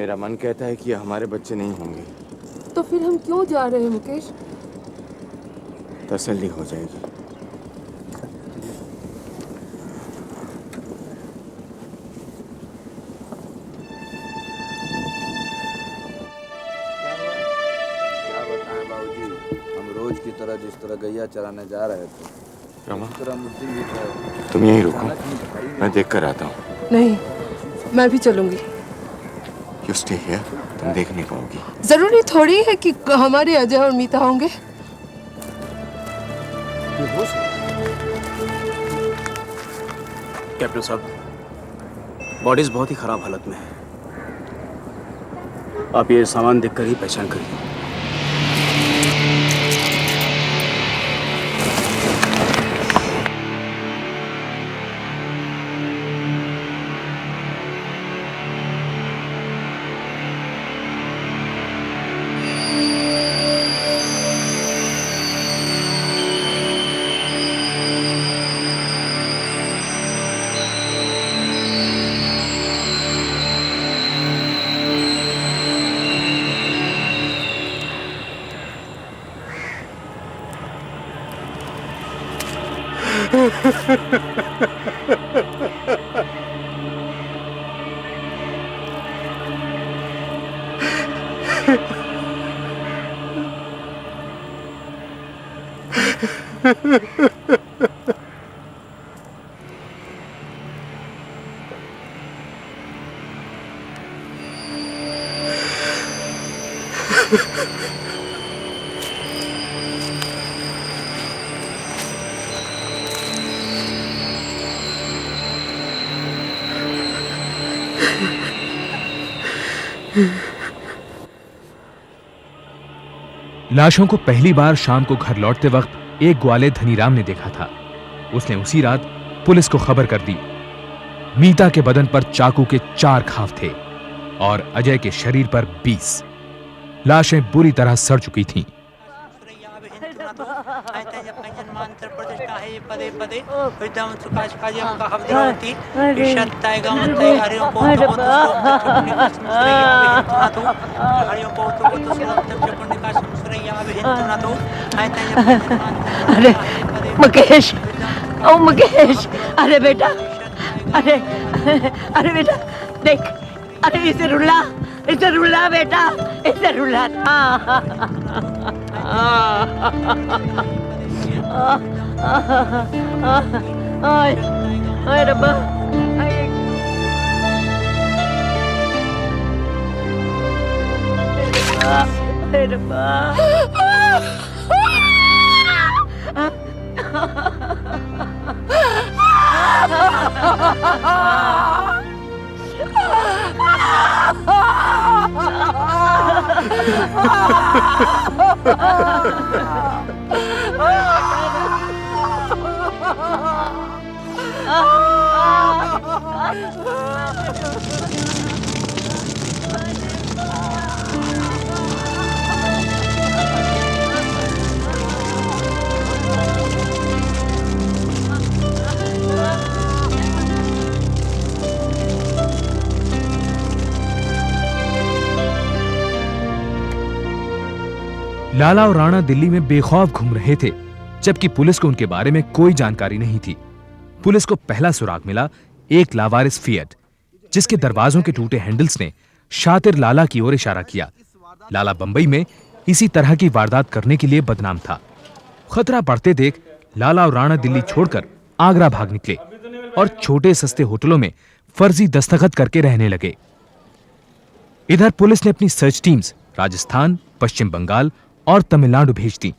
मेरा मन कहता है कि हमारे बच्चे नहीं होंगे। तो फिर हम क्यों जा रहे हैं मुकेश? तसल्ली हो जाएगी। क्या बताएं बाबूजी, हम रोज की तरह जिस तरह गैया चराने जा रहे थे, उसी तरह मुद्दे भी थे। तुम यहीं रुको, मैं देख कर आता हूँ। नहीं, मैं भी चलूंगी। You stay here, तुम देख नहीं पाओगी। जरूरी थोड़ी है कि हमारे अजय और मीता होंगे। कैप्टन साहब, बॉडीज बहुत ही खराब हालत में है। आप ये सामान देखकर ही पहचान करिए। लाशों को पहली बार शाम को घर लौटते वक्त एक ग्वाले धनीराम ने देखा था। उसने उसी रात पुलिस को खबर कर दी। मीता के बदन पर चाकू के 4 घाव थे और अजय के शरीर पर 20। लाशें बुरी तरह सड़ चुकी थीं। अरे मुकेश, ओ मुकेश, अरे बेटा, अरे अरे बेटा देख, अरे इसे रुला बेटा, इसे रुला। आय रब्बा, आय रब्बा। लाला और राणा दिल्ली में बेखौफ घूम रहे थे, जबकि पुलिस को उनके बारे में कोई जानकारी नहीं थी। पुलिस को पहला सुराग मिला एक लावारिस फिएट, जिसके दरवाजों के टूटे हैंडल्स ने शातिर लाला की ओर इशारा किया। लाला बंबई में इसी तरह की वारदात करने के लिए बदनाम था। खतरा बढ़ते देख लाला और राणा दिल्ली छोड़कर आगरा भाग निकले और छोटे सस्ते होटलों में फर्जी दस्तखत करके रहने लगे। इधर पुलिस ने अपनी सर्च टीम्स राजस्थान, पश्चिम बंगाल और तमिलनाडु भेज दी।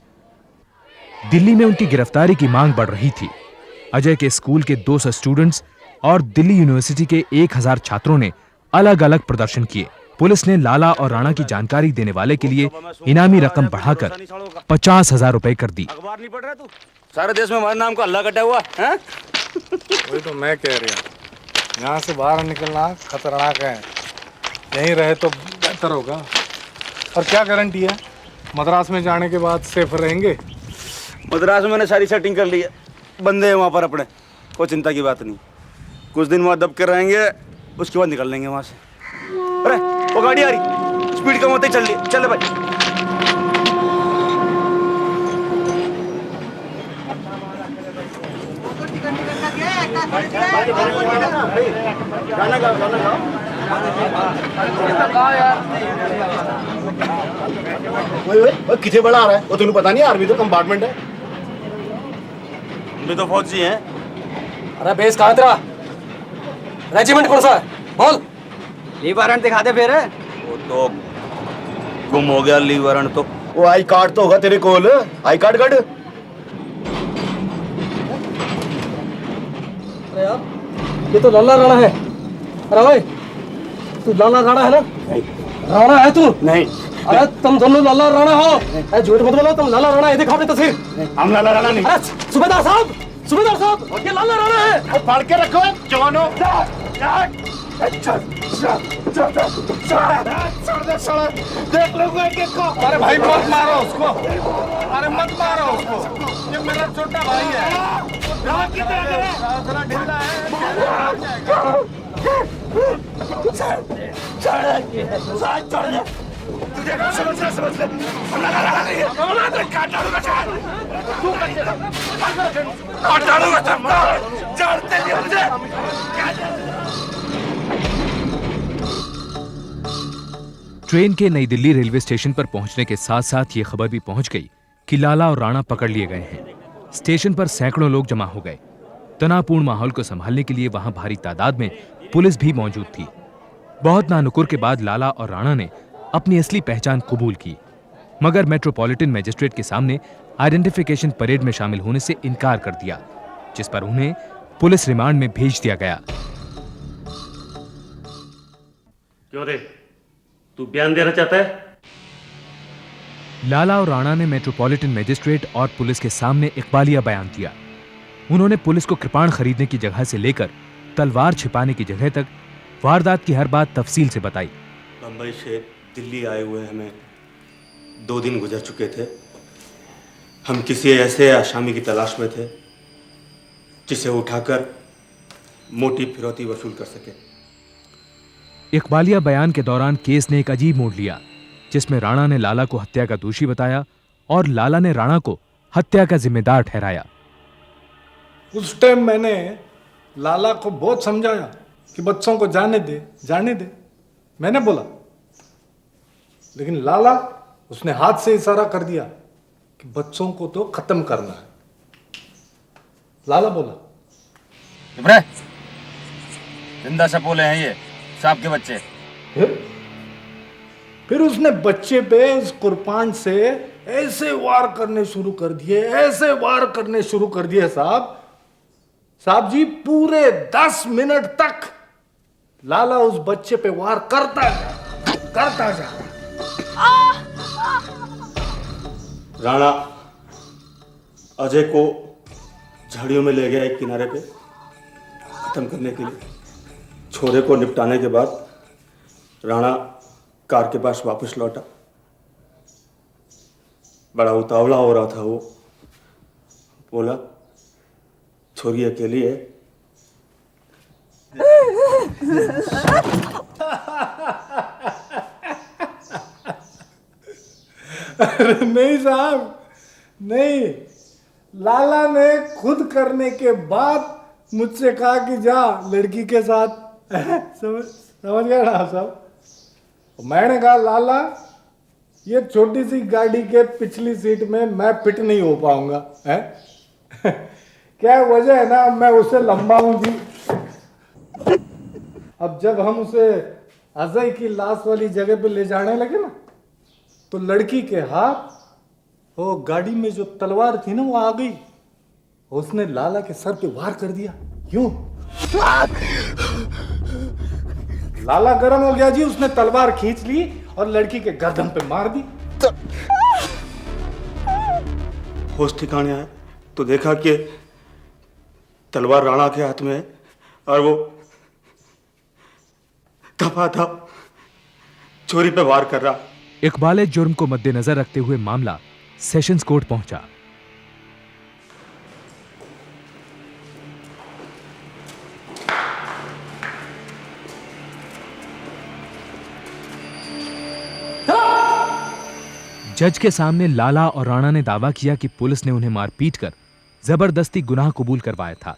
दिल्ली में उनकी गिरफ्तारी की मांग बढ़ रही थी। अजय के स्कूल के 200 स्टूडेंट्स और दिल्ली यूनिवर्सिटी के 1000 छात्रों ने अलग अलग प्रदर्शन किए। पुलिस ने लाला और राणा की जानकारी देने वाले के लिए इनामी रकम बढ़ाकर 50,000 रुपए कर दी। अखबार नहीं पढ़ रहा तू? सारे देश में हमारे नाम का हल्ला कटा हुआ है। वही तो मैं कह रहा हूँ, यहाँ से बाहर निकलना खतरनाक है। यहीं रहे तो बेहतर होगा। और क्या गारंटी है मद्रास में जाने के बाद सेफ रहेंगे? मद्रास में मैंने सारी सेटिंग कर ली है, बंदे हैं वहाँ पर अपने, कोई चिंता की बात नहीं। कुछ दिन वहाँ दब के रहेंगे, उसके बाद निकल लेंगे वहाँ से। अरे वो गाड़ी आ रही, स्पीड कम होते चल रही, चल भाई। किथे बड़ा आ रहा है वो तुम्हें पता नहीं? आर्मी तो कंपार्टमेंट है। हम भी तो फौजी हैं। अरे बेस कहाँ तेरा? रेजिमेंट कौन सा है? बोल। लीव वारंट दिखा दे फिर। वो तो गुम हो गया लीव वारंट तो। वो आई कार्ड तो होगा तेरे कोल। I card cut. अरे यार ये तो लाला राणा है। अरे भाई तू लाला राणा है ना? राणा है तू? नहीं। अरे तुम दोनों लाला राणा हो। अरे झूठ मत बोलो, तुम लाला राणा है। देखो अपनी तस्वीर। हम लाला राणा नहीं। अरे सूबेदार साहब, सूबेदार साहब, ये लाला राणा है। फाड़ के रखो जवानों। देख लो एक एक को। अरे भाई मत मारो उसको। अरे मत मारो उसको, ये मेरा छोटा भाई है। थोड़ा ढीला है। तुझे समझ ले काट डालूंगा जानते नहीं मुझे। ट्रेन के नई दिल्ली रेलवे स्टेशन पर पहुंचने के साथ साथ ये खबर भी पहुंच गई कि लाला और राणा पकड़ लिए गए हैं। स्टेशन पर सैकड़ों लोग जमा हो गए। तनावपूर्ण माहौल को संभालने के लिए वहां भारी तादाद में पुलिस भी मौजूद थी। बहुत नानुकुर के बाद लाला और राणा ने अपनी असली पहचान कबूल की, मगर मेट्रोपॉलिटन मजिस्ट्रेट के सामने आइडेंटिफिकेशन परेड में शामिल होने से इनकार कर दिया, जिस पर उन्हें पुलिस रिमांड में भेज दिया गया। क्यों रे, तू बयान देना चाहता है? लाला और राणा ने मेट्रोपॉलिटन मजिस्ट्रेट और पुलिस के सामने इकबालिया बयान दिया। उन्होंने पुलिस को कृपाण खरीदने की जगह से लेकर तलवार छिपाने की जगह तक वारदात की हर बात तफसील से बताई। बंबई से दिल्ली आए हुए हमें 2 दिन गुजर चुके थे। हम किसी ऐसे आसामी की तलाश में थे जिसे उठाकर मोटी फिरौती वसूल कर सके। इकबालिया बयान के दौरान केस ने एक अजीब मोड़ लिया, जिसमें राणा ने लाला को हत्या का दोषी बताया और लाला ने राणा को हत्या का जिम्मेदार ठहराया। उस टाइम मैंने लाला को बहुत समझाया कि बच्चों को जाने दे, जाने दे, मैंने बोला, लेकिन लाला उसने हाथ से इशारा कर दिया कि बच्चों को तो खत्म करना है। लाला बोला, इब्राहिम जिंदा शपोले हैं ये सांप के बच्चे। फिर उसने बच्चे पे उस कुर्बान से ऐसे वार करने शुरू कर दिए, ऐसे वार करने शुरू कर दिए साहब जी, पूरे 10 मिनट तक लाला उस बच्चे पे वार करता जा। राणा अजय को झाड़ियों में ले गया एक किनारे पे खत्म करने के लिए। छोरे को निपटाने के बाद राणा कार के पास वापस लौटा। बड़ा उतावला हो रहा था वो। बोला, छोरी अकेली है। नहीं साहब, नहीं, लाला ने खुद करने के बाद मुझसे कहा कि जा लड़की के साथ। समझ गया ना साहब? मैंने कहा, लाला ये छोटी सी गाड़ी के पिछली सीट में मैं फिट नहीं हो पाऊंगा, है? क्या वजह है ना, मैं उससे लंबा हूं जी। अब जब हम उसे अजय की लाश वाली जगह पे ले जाने लगे ना, तो लड़की के हाथ वो गाड़ी में जो तलवार थी ना वो आ गई। उसने लाला के सर पे वार कर दिया, यूं। लाला गर्म हो गया जी, उसने तलवार खींच ली और लड़की के गर्दन पे मार दी। होश ठिकाने आया तो देखा कि तलवार राणा के हाथ में है और वो दफा था चोरी पे वार कर रहा। इकबाल जुर्म को मद्देनजर रखते हुए मामला सेशंस कोर्ट पहुंचा। जज के सामने लाला और राणा ने दावा किया कि पुलिस ने उन्हें मारपीट कर जबरदस्ती गुनाह कबूल करवाया था।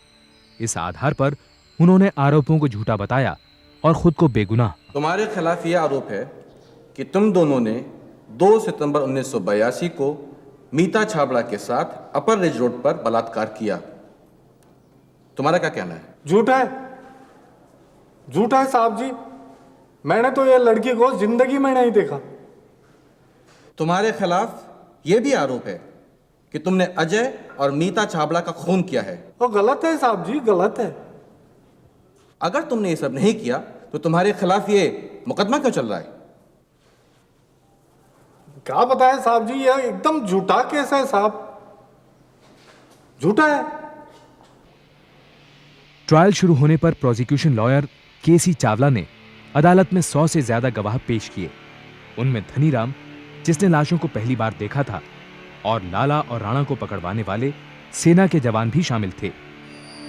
इस आधार पर उन्होंने आरोपों को झूठा बताया और खुद को बेगुनाह। तुम्हारे खिलाफ यह आरोप है कि तुम दोनों ने 2 सितंबर 1982 को मीता छाबड़ा के साथ अपर रिज रोड पर बलात्कार किया। तुम्हारा क्या कहना है? झूठा है, झूठा है साहब जी। मैंने तो ये लड़की को जिंदगी में नहीं देखा। तुम्हारे खिलाफ यह भी आरोप है कि तुमने अजय और मीता छाबड़ा का खून किया है। वो गलत है साहब जी, गलत है। अगर तुमने ये सब नहीं किया तो तुम्हारे खिलाफ ये मुकदमा क्यों चल रहा है? क्या बताएं साहब जी, ये एकदम झूठा केस है साहब, झूठा है। ट्रायल शुरू होने पर प्रोसिक्यूशन लॉयर केसी चावला ने अदालत में 100 से ज्यादा गवाह पेश किए। उनमें धनीराम, जिसने लाशों को पहली बार देखा था, और लाला और राणा को पकड़वाने वाले सेना के जवान भी शामिल थे।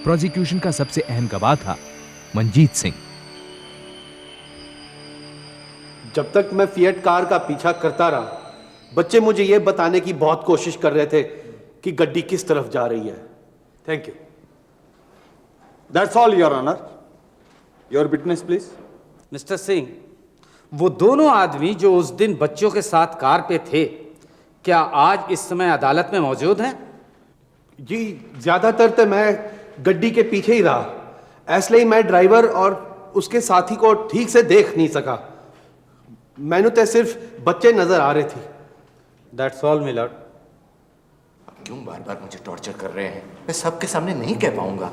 प्रोसिक्यूशन का सबसे अहम गवाह था मंजीत सिंह। जब तक मैं फिएट कार का पीछा करता रहा, बच्चे मुझे यह बताने की बहुत कोशिश कर रहे थे कि गड्डी किस तरफ जा रही है। Thank you. That's all your honour. Your witness please. Mister Singh, वो दोनों आदमी जो उस दिन बच्चों के साथ कार पे थे, क्या आज इस समय अदालत में मौजूद हैं? जी, ज्यादातर तो मैं गड्डी के पीछे ही रहा, इसलिए मैं ड्राइवर और उसके साथी को ठीक से देख नहीं सका। मैंने तो सिर्फ बच्चे नजर आ रहे थे। दैट्स ऑल मिलर्ड। अब क्यों बार बार मुझे टॉर्चर कर रहे हैं? मैं सबके सामने नहीं कह पाऊंगा।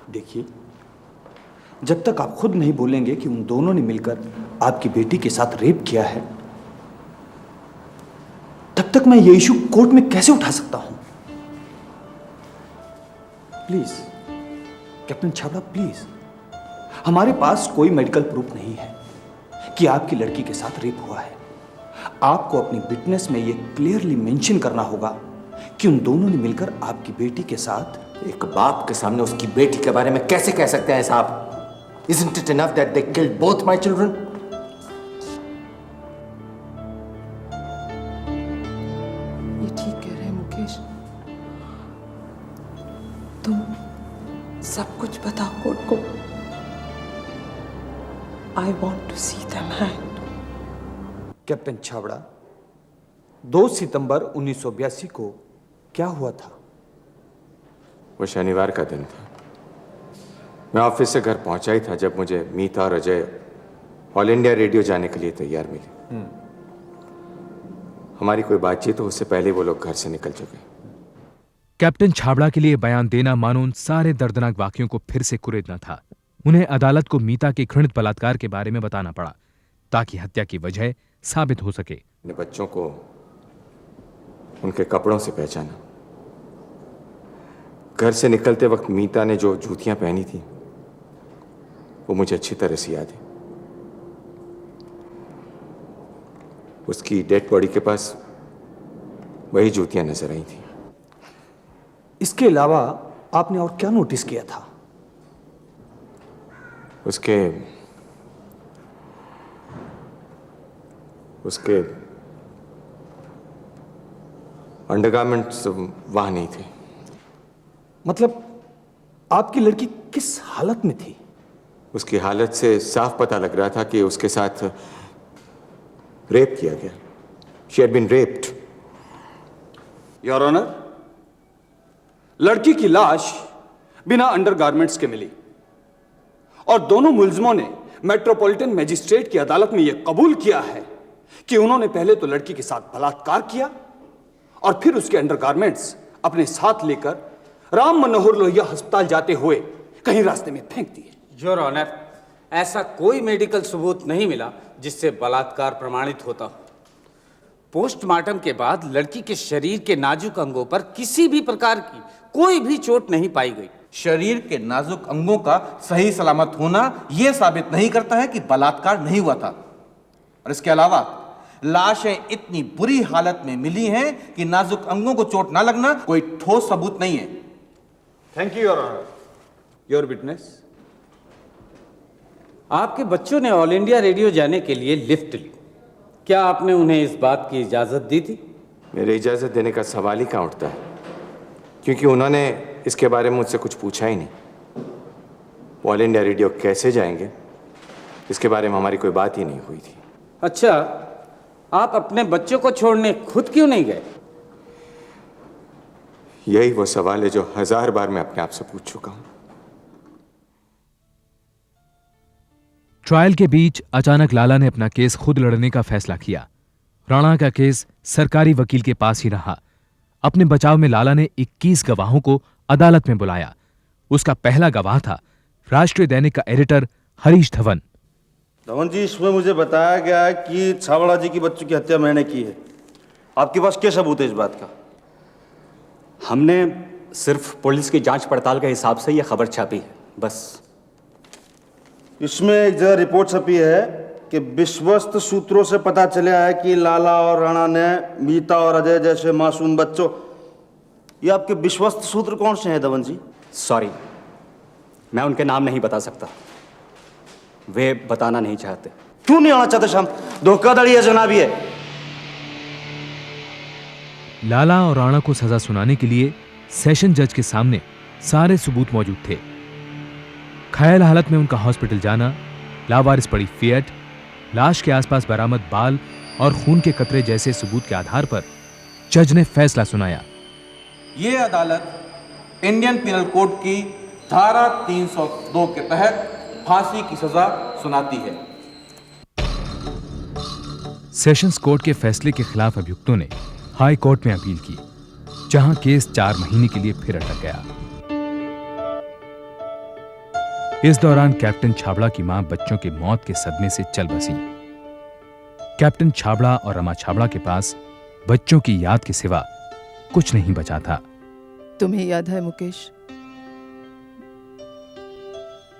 देखिए, जब तक आप खुद नहीं बोलेंगे कि उन दोनों ने मिलकर आपकी बेटी के साथ रेप किया है, तब तक मैं ये इशू कोर्ट में कैसे उठा सकता हूं? Please captain Chhabra, please. हमारे पास कोई मेडिकल प्रूफ नहीं है कि आपकी लड़की के साथ रेप हुआ है। आपको अपनी विटनेस में यह क्लियरली मेंशन करना होगा कि उन दोनों ने मिलकर आपकी बेटी के साथ। एक बाप के सामने उसकी बेटी के बारे में कैसे कह सकते हैं साहब? Isn't it enough that they killed both my children? ये ठीक कह रहे हैं मुकेश। तुम सब कुछ बताओ कोर्ट को। I want to see them hanged. Captain Chhabra, 2 सितंबर 1982 को क्या हुआ था? वो शनिवार का दिन था। मैं ऑफिस से घर पहुंचा ही था जब मुझे मीता और अजय ऑल इंडिया रेडियो जाने के लिए तैयार मिले। हमारी कोई बातचीत हो उससे पहले वो लोग घर से निकल चुके। कैप्टन छाबड़ा के लिए बयान देना मानो उन सारे दर्दनाक वाकयों को फिर से कुरेदना था। उन्हें अदालत को मीता के घृणित बलात्कार के बारे में बताना पड़ा ताकि हत्या की वजह साबित हो सके। अपने बच्चों को उनके कपड़ों से पहचाना। घर से निकलते वक्त मीता ने जो जूतियां पहनी थी वो मुझे अच्छी तरह से याद है। उसकी डेड बॉडी के पास वही जूतियां नजर आई थी। इसके अलावा आपने और क्या नोटिस किया था? उसके अंडरगारमेंट्स वहां नहीं थे। मतलब आपकी लड़की किस हालत में थी? उसकी हालत से साफ पता लग रहा था कि उसके साथ रेप किया गया। She had been raped. Your honour, लड़की की लाश बिना अंडरगारमेंट्स के मिली और दोनों मुलजिमों ने मेट्रोपॉलिटन मजिस्ट्रेट की अदालत में यह कबूल किया है कि उन्होंने पहले तो लड़की के साथ बलात्कार किया और फिर उसके अंडरगारमेंट्स अपने साथ लेकर राम मनोहर लोहिया अस्पताल जाते हुए कहीं रास्ते में फेंक दिए। योर ऑनर, ऐसा कोई मेडिकल सबूत नहीं मिला जिससे बलात्कार प्रमाणित होता हो। पोस्टमार्टम के बाद लड़की के शरीर के नाजुक अंगों पर किसी भी प्रकार की कोई भी चोट नहीं पाई गई। शरीर के नाजुक अंगों का सही सलामत होना यह साबित नहीं करता है कि बलात्कार नहीं हुआ था। और इसके अलावा लाशें इतनी बुरी हालत में मिली हैं कि नाजुक अंगों को चोट ना लगना कोई ठोस सबूत नहीं है। Thank you your honour. Your witness. आपके बच्चों ने ऑल इंडिया रेडियो जाने के लिए लिफ्ट ली। क्या आपने उन्हें इस बात की इजाजत दी थी? मेरे इजाज़त देने का सवाल ही कहाँ उठता है, क्योंकि उन्होंने इसके बारे में मुझसे कुछ पूछा ही नहीं। ऑल इंडिया रेडियो कैसे जाएंगे, इसके बारे में हमारी कोई बात ही नहीं हुई थी। अच्छा, आप अपने बच्चों को छोड़ने खुद क्यों नहीं गए? यही वो सवाल है जो 1000 बार मैं अपने आप से पूछ चुका हूं। ट्रायल के बीच अचानक लाला ने अपना केस खुद लड़ने का फैसला किया। राणा का केस सरकारी वकील के पास ही रहा। अपने बचाव में लाला ने 21 गवाहों को अदालत में बुलाया। उसका पहला गवाह था राष्ट्रीय दैनिक का एडिटर हरीश धवन। धवन जी, इसमें मुझे बताया गया है कि छाबड़ा जी की बच्चों की हत्या मैंने की है। आपके पास क्या सबूत है इस बात का? हमने सिर्फ पुलिस की जांच पड़ताल के हिसाब से यह खबर छापी है, बस। इसमें एक जगह रिपोर्ट छपी है कि विश्वस्त सूत्रों से पता चला है कि लाला और राणा ने मीता और अजय जैसे मासूम बच्चों। ये आपके विश्वस्त सूत्र कौन से हैं धवन जी? सॉरी, मैं उनके नाम नहीं बता सकता, वे बताना नहीं चाहते। क्यों नहीं आना चाहते शाम? धोखाधड़ी है जनाबी है। लाला और राणा को सजा सुनाने के लिए सेशन जज के सामने सारे सबूत मौजूद थे। घायल हालत में उनका हॉस्पिटल जाना, लावारिस पड़ी फिएट, लाश के आसपास बरामद बाल और खून के कतरे जैसे सबूत के आधार पर जज ने फैसला सुनाया। ये अदालत इंडियन पिनल कोड की धारा 302 के तहत फांसी की सजा सुनाती है। सेशंस कोर्ट के फैसले के खिलाफ अभियुक्तों ने हाई कोर्ट में अपील की, जहां केस 4 महीने के लिए फिर अटक गया। इस दौरान कैप्टन छाबड़ा की मां बच्चों के मौत के सदमे से चल बसी। कैप्टन छाबड़ा और रमा छाबड़ा के पास बच्चों की याद के सिवा कुछ नहीं बचा था। तुम्हें याद है मुकेश,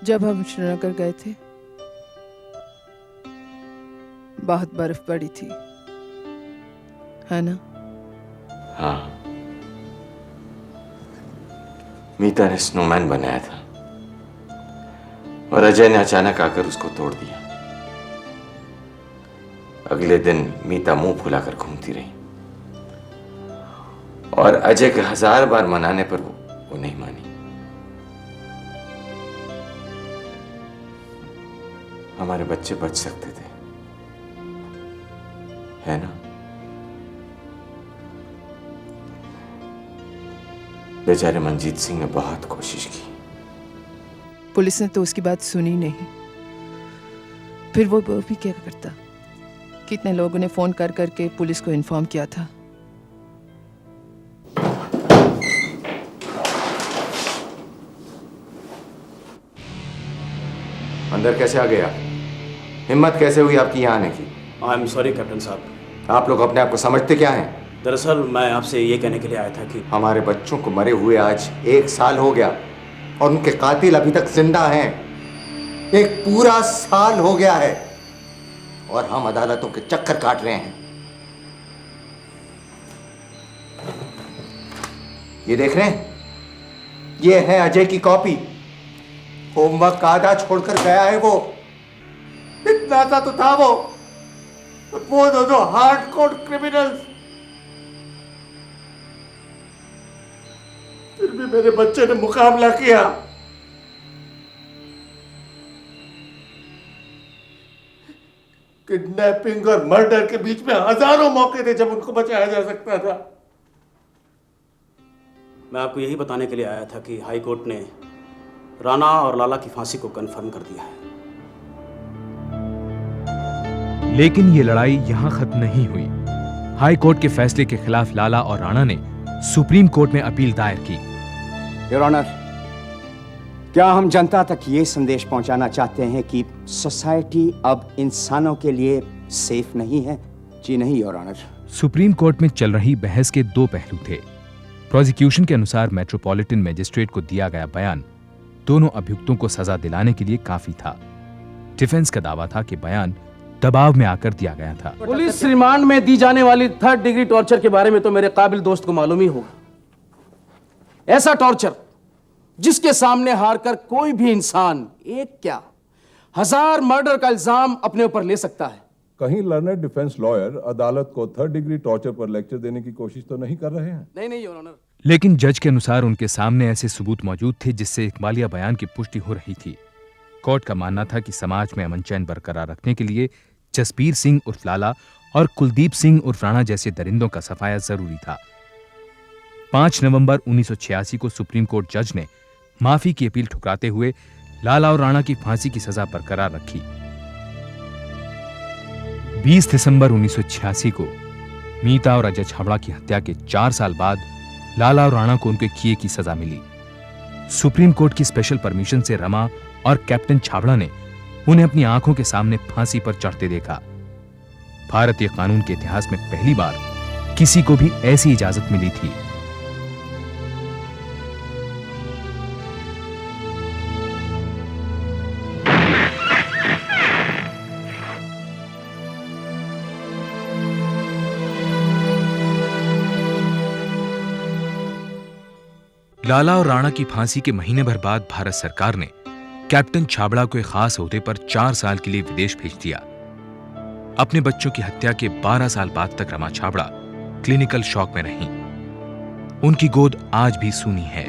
जब हम श्रीनगर गए थे, बहुत बर्फ पड़ी थी, है ना? हाँ, मीता ने स्नोमैन बनाया था और अजय ने अचानक आकर उसको तोड़ दिया। अगले दिन मीता मुंह फुलाकर घूमती रही और अजय के 1000 बार मनाने पर वो नहीं मानी। हमारे बच्चे बच सकते थे, है ना? बेचारे मनजीत सिंह ने बहुत कोशिश की। पुलिस ने तो उसकी बात सुनी नहीं। फिर वो भी क्या करता? कितने लोगों ने फोन कर करके पुलिस को इन्फॉर्म किया था। अंदर कैसे आ गया? हिम्मत कैसे हुई आपकी यहाँ आने की? आई एम सॉरी कैप्टन साहब। आप लोग अपने आप को समझते क्या हैं? दरअसल मैं आपसे ये कहने के लिए आया था कि हमारे बच्चों को मरे हुए आज 1 साल हो गया और उनके कातिल अभी तक जिंदा हैं। 1 पूरा साल हो गया है और हम अदालतों के चक्कर काट रहे हैं। ये देख रहे हैं? ये है अजय की कॉपी। होमवर्क आधा छोड़कर गया है वो। इतना सा तो था वो दोनों हार्डकोर क्रिमिनल्स। फिर भी मेरे बच्चे ने मुकाबला किया। किडनैपिंग और मर्डर के बीच में हजारों मौके थे जब उनको बचाया जा सकता था। मैं आपको यही बताने के लिए आया था कि हाई कोर्ट ने राणा और लाला की फांसी को कंफर्म कर दिया है। लेकिन ये लड़ाई यहां खत्म नहीं हुई। हाई कोर्ट के फैसले के खिलाफ लाला और राणा ने सुप्रीम कोर्ट में अपील दायर की। योर ऑनर, क्या हम जनता तक ये संदेश पहुंचाना चाहते हैं कि सोसाइटी अब इंसानों के लिए सेफ नहीं है? जी नहीं योर ऑनर। सुप्रीम कोर्ट में चल रही बहस के 2 पहलू थे। प्रोसिक्यूशन के अनुसार मेट्रोपॉलिटन मजिस्ट्रेट को दिया गया बयान दोनों अभियुक्तों को सजा दिलाने के लिए काफी था। डिफेंस का दावा था कि बयान दबाव में आकर दिया गया था। पुलिस रिमांड में दी जाने वाली 3rd डिग्री टॉर्चर के बारे में तो मेरे काबिल दोस्त को मालूम ही होगा। ऐसा टॉर्चर जिसके सामने हारकर कोई भी इंसान एक क्या 1000 मर्डर का इल्जाम अपने ऊपर ले सकता है। कहीं लर्नर डिफेंस लॉयर अदालत को 3rd डिग्री टॉर्चर पर लेक्चर देने की कोशिश तो नहीं कर रहे हैं? नहीं योर ऑनर। लेकिन जज के अनुसार उनके सामने ऐसे सबूत मौजूद थे जिससे इकबालिया बयान की पुष्टि हो रही थी। कोर्ट का मानना था कि समाज में अमन चैन बरकरार रखने के लिए जसबीर सिंह उर्फ लाला और कुलदीप सिंह उर्फ राणा जैसे दरिंदों का सफाया जरूरी था। 5 नवंबर 1986 को सुप्रीम कोर्ट जज ने माफी की अपील ठुकराते हुए लाला और राणा की फांसी की सजा बरकरार रखी। 20 दिसंबर 1986 को मीता और अजय छाबड़ा की हत्या के 4 साल बाद लाला और राणा को उनके किए की सजा मिली। सुप्रीम कोर्ट की स्पेशल परमिशन से रमा और कैप्टन छाबड़ा ने उन्हें अपनी आंखों के सामने फांसी पर चढ़ते देखा। भारतीय कानून के इतिहास में पहली बार किसी को भी ऐसी इजाजत मिली थी। लाला और राणा की फांसी के महीने भर बाद भारत सरकार ने कैप्टन छाबड़ा को एक खास ओहदे पर 4 साल के लिए विदेश भेज दिया। अपने बच्चों की हत्या के 12 साल बाद तक रमा छाबड़ा क्लिनिकल शॉक में रहीं। उनकी गोद आज भी सूनी है।